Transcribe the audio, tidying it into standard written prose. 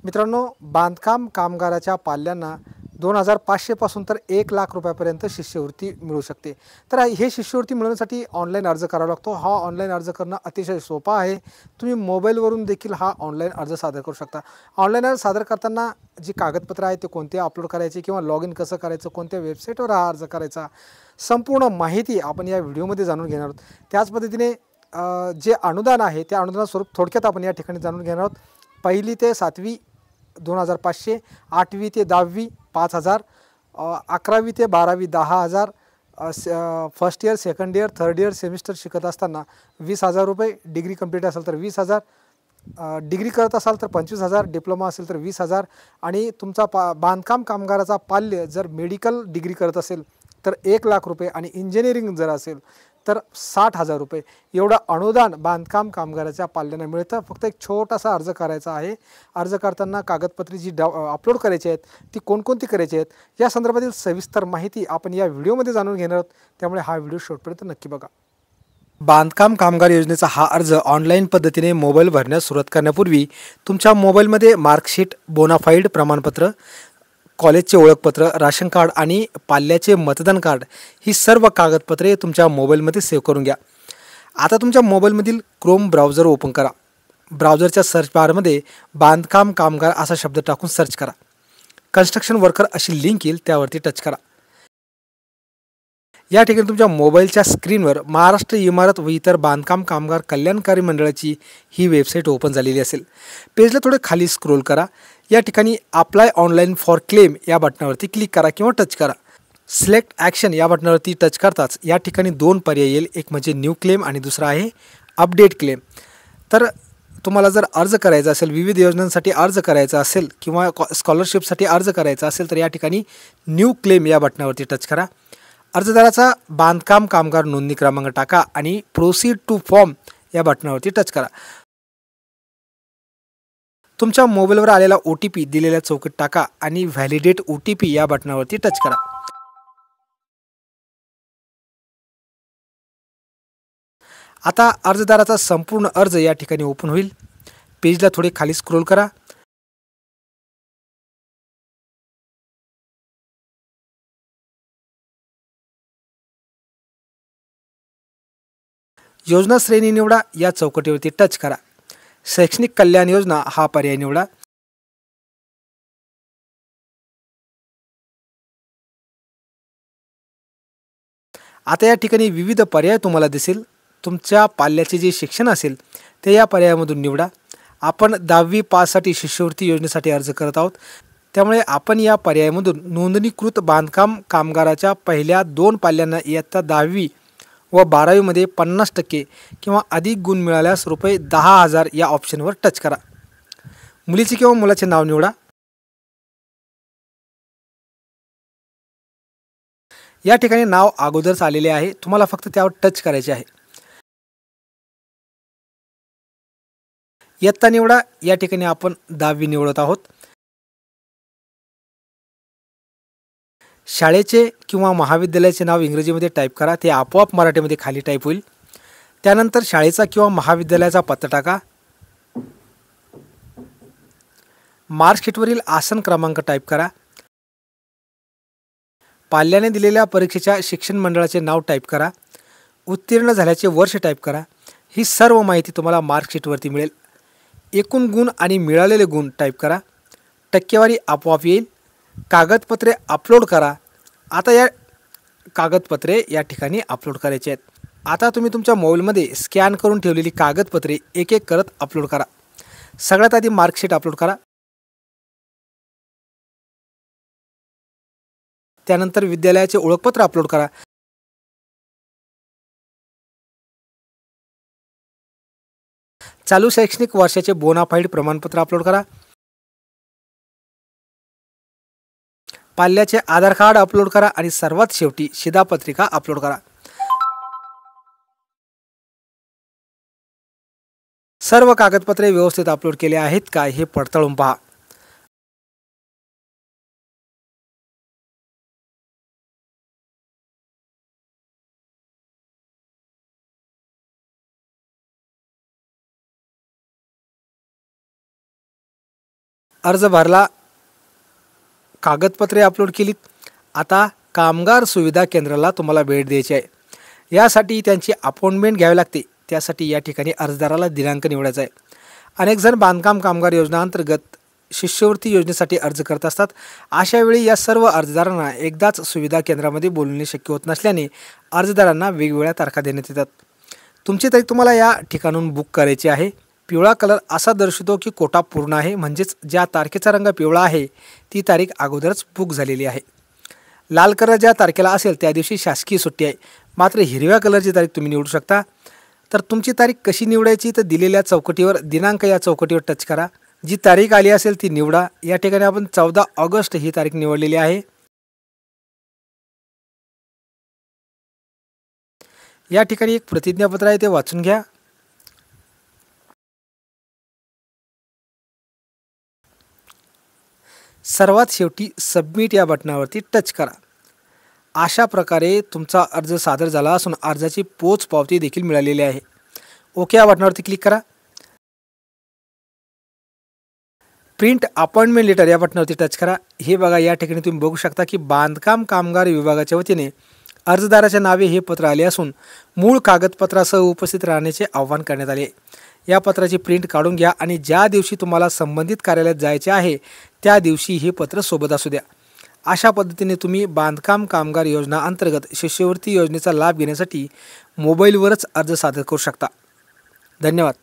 मित्रांनो, बांधकाम कामगाराच्या पाल्यांना 2,500 पासून तर 1,00,000 रुपयापर्यंत शिष्यवृत्ती मिळू शकते. तर हे शिष्यवृत्ती मिळवण्यासाठी ऑनलाईन अर्ज करावा लागतो. हा ऑनलाईन अर्ज करणं अतिशय सोपा आहे. तुम्ही मोबाईलवरून देखील हा ऑनलाईन अर्ज सादर करू शकता. ऑनलाईन अर्ज सादर करताना जी कागदपत्र आहेत ते कोणते अपलोड करायचे किंवा लॉग इन कसं करायचं, कोणत्या वेबसाईटवर हा अर्ज करायचा, संपूर्ण माहिती आपण या व्हिडिओमध्ये जाणून घेणार आहोत. त्याच पद्धतीने जे अनुदान आहे त्या अनुदानाचं स्वरूप थोडक्यात आपण या ठिकाणी जाणून घेणार आहोत. 1ली ते 7वी 2,500, 8वी ते 10वी 5,000, 11वी ते 12वी 10,000, first year, second year, third year semester शिकत असताना 20,000 रुपये, डिग्री कंप्लीट असेल तर 20,000, डिग्री करत असाल तर 25,000, डिप्लोमा असेल तर 20,000 आणि तुमचा बांधकाम कामगाराचा पाल्य जर मेडिकल डिग्री करत असेल तर 1,00,000 रुपये आणि इंजिनिअरिंग जर असेल तर 60,000 रुपये एवढं अनुदान बांधकाम कामगाराच्या पाल्यांना मिळतं. फक्त एक छोटासा अर्ज करायचा आहे. अर्ज करताना कागदपत्रे जी अपलोड करायची आहेत ती कोणकोणती करायची आहेत या संदर्भातील सविस्तर माहिती आपण या व्हिडिओमध्ये जाणून घेणार आहोत. त्यामुळे हा व्हिडिओ शेवटपर्यंत नक्की बघा. बांधकाम कामगार योजनेचा हा अर्ज ऑनलाईन पद्धतीने मोबाईल भरण्यास सुरुवात करण्यापूर्वी तुमच्या मोबाईलमध्ये मार्कशीट, बोनाफाईड प्रमाणपत्र, कॉलेजचे ओळखपत्र, राशन कार्ड आणि पाल्याचे मतदान कार्ड ही सर्व कागदपत्रे तुमच्या मोबाईलमध्ये सेव्ह करून घ्या. आता तुमच्या मोबाईलमधील क्रोम ब्राउझर ओपन करा. ब्राउझरच्या सर्च बारमध्ये बांधकाम कामगार असा शब्द टाकून सर्च करा. कन्स्ट्रक्शन वर्कर अशी लिंक येईल, त्यावरती टच करा. या ठिकाणी तुमच्या मोबाईलच्या स्क्रीनवर महाराष्ट्र इमारत व इतर बांधकाम कामगार कल्याणकारी मंडळाची ही वेबसाईट ओपन झालेली असेल. पेजला थोडे खाली स्क्रोल करा. या ठिकाणी अप्लाय ऑनलाईन फॉर क्लेम या बटनावरती क्लिक करा किंवा टच करा. सिलेक्ट ॲक्शन या बटनावरती टच करताच या ठिकाणी 2 पर्याय येईल. एक म्हणजे न्यू क्लेम आणि दुसरा आहे अपडेट क्लेम. तर तुम्हाला जर अर्ज करायचा असेल, विविध योजनांसाठी अर्ज करायचा असेल किंवा स्कॉलरशिपसाठी अर्ज करायचा असेल तर या ठिकाणी न्यू क्लेम या बटनावरती टच करा. अर्जदाराचा बांधकाम कामगार नोंदणी क्रमांक टाका आणि प्रोसीड टू फॉर्म या बटनावरती टच करा. तुमच्या मोबाईलवर आलेला OTP दिलेल्या चौकटीत टाका आणि व्हॅलिडेट OTP या बटनावरती टच करा. आता अर्जदाराचा संपूर्ण अर्ज या ठिकाणी ओपन होईल. पेजला थोडे खाली स्क्रोल करा. योजना श्रेणी निवडा, या चौकटीवरती टच करा. शैक्षणिक कल्याण योजना हा पर्याय निवडा. आता या ठिकाणी विविध पर्याय तुम्हाला दिसेल. तुमच्या पाल्याचे जे शिक्षण असेल ते या पर्यायामधून निवडा. आपण 10वी पाससाठी शिष्यवृत्ती योजनेसाठी अर्ज करत आहोत, त्यामुळे आपण या पर्यायामधून नोंदणीकृत बांधकाम कामगाराच्या पहिल्या 2 पाल्यांना इयत्ता 10वी व 12वीमध्ये 50% किंवा अधिक गुण मिळाल्यास रुपये 10,000 या ऑप्शनवर टच करा. मुलीचे किंवा मुलाचे नाव निवडा. या ठिकाणी नाव अगोदरच आलेले आहे, तुम्हाला फक्त त्यावर टच करायचे आहे. इयत्ता निवडा. या ठिकाणी आपण 10वी निवडत आहोत. शाळेचे किंवा महाविद्यालयाचे नाव इंग्रजीमध्ये टाईप करा, ते आपोआप मराठीमध्ये खाली टाईप होईल. त्यानंतर शाळेचा किंवा महाविद्यालयाचा पत्ता टाका. मार्कशीटवरील आसन क्रमांक टाईप करा. पाल्याने दिलेल्या परीक्षेच्या शिक्षण मंडळाचे नाव टाईप करा. उत्तीर्ण झाल्याचे वर्ष टाईप करा. ही सर्व माहिती तुम्हाला मार्कशीटवरती मिळेल. एकूण गुण आणि मिळालेले गुण टाईप करा. टक्केवारी आपोआप येईल. कागदपत्रे अपलोड करा. आता या कागदपत्रे या ठिकाणी अपलोड करायचे आहेत. आता तुम्ही तुमच्या मोबाईलमध्ये स्कॅन करून ठेवलेली कागदपत्रे एक एक करत अपलोड करा. सगळ्यात आधी मार्कशीट अपलोड करा. त्यानंतर विद्यालयाचे ओळखपत्र अपलोड करा. चालू शैक्षणिक वर्षाचे बोनाफाईड प्रमाणपत्र अपलोड करा. पाल्याचे आधार कार्ड अपलोड करा आणि सर्वात शेवटी शिधापत्रिका अपलोड करा. सर्व कागदपत्रे व्यवस्थित अपलोड केले आहेत का हे पडताळून पहा. अर्ज भरला, कागदपत्रे अपलोड केलीत. आता कामगार सुविधा केंद्राला तुम्हाला भेट द्यायची आहे. यासाठी त्यांची अपॉइंटमेंट घ्यावी लागते. त्यासाठी या ठिकाणी अर्जदाराला दिनांक निवडायचा आहे. अनेक जण बांधकाम कामगार योजना अंतर्गत शिष्यवृत्ती योजनेसाठी अर्ज करत असतात. अशा वेळी या सर्व अर्जदारांना एकदाच सुविधा केंद्रामध्ये बोलवणे शक्य होत नसल्याने अर्जदारांना वेगवेगळ्या तारखा देण्यात येतात. तुमची तारीख तुम्हाला या ठिकाणून बुक करायची आहे. पिवळा कलर असा दर्शवतो की कोटा पूर्ण आहे, म्हणजेच ज्या तारखेचा रंग पिवळा आहे ती तारीख अगोदरच बुक झालेली आहे. लाल कलर ज्या तारखेला असेल त्या दिवशी शासकीय सुट्टी आहे. मात्र हिरव्या कलरची तारीख तुम्ही निवडू शकता. तर तुमची तारीख कशी निवडायची, तर दिलेल्या चौकटीवर दिनांक या चौकटीवर टच करा. जी तारीख आली असेल ती निवडा. या ठिकाणी आपण 14 ऑगस्ट ही तारीख निवडलेली आहे. या ठिकाणी एक प्रतिज्ञापत्र आहे, ते वाचून घ्या. सर्वात शेवटी सबमिट या बटनावरती टच करा. अशा प्रकारे तुमचा अर्ज सादर झाला असून अर्जाची पोच पावती देखील मिळालेली आहे. ओके या बटनावरती क्लिक करा. प्रिंट अपॉइंटमेंट लेटर या बटनावरती टच करा. हे बघा, या ठिकाणी तुम्ही बघू शकता की बांधकाम कामगार विभागाच्या वतीने अर्जदाराच्या नावे हे पत्र आले असून मूळ कागदपत्रासह उपस्थित राहण्याचे आवाहन करण्यात आले. या पत्राची प्रिंट काढून घ्या आणि ज्या दिवशी तुम्हाला संबंधित कार्यालयात जायचे आहे त्या दिवशी हे पत्र सोबत असू द्या. अशा पद्धतीने तुम्ही बांधकाम कामगार योजना अंतर्गत शिष्यवृत्ती योजनेचा लाभ घेण्यासाठी मोबाईलवरच अर्ज सादर करू शकता. धन्यवाद.